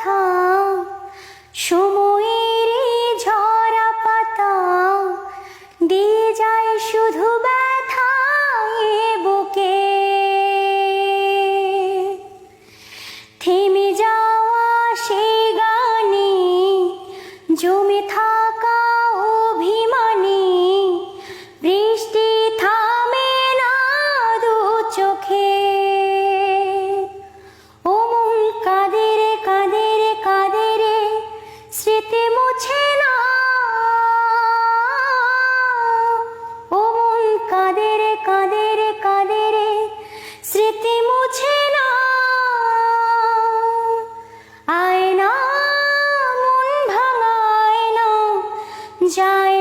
কথা, সময়ের ঝরা পাতা দিয়ে যায় শুধু ব্যথা এ বুকে। থেমে যাওয়া সেই গানে জমে থাকা অভিমানে বৃষ্টি থামে না দু চোখে। ও মন কাঁদে রে কাঁদে রে কাঁদে রে, স্মৃতি মুছে না। ও মন কাঁদে রে কাঁদে রে কাঁদে রে, স্মৃতি মুছে না। আয়না মন ভাঙায় না যায়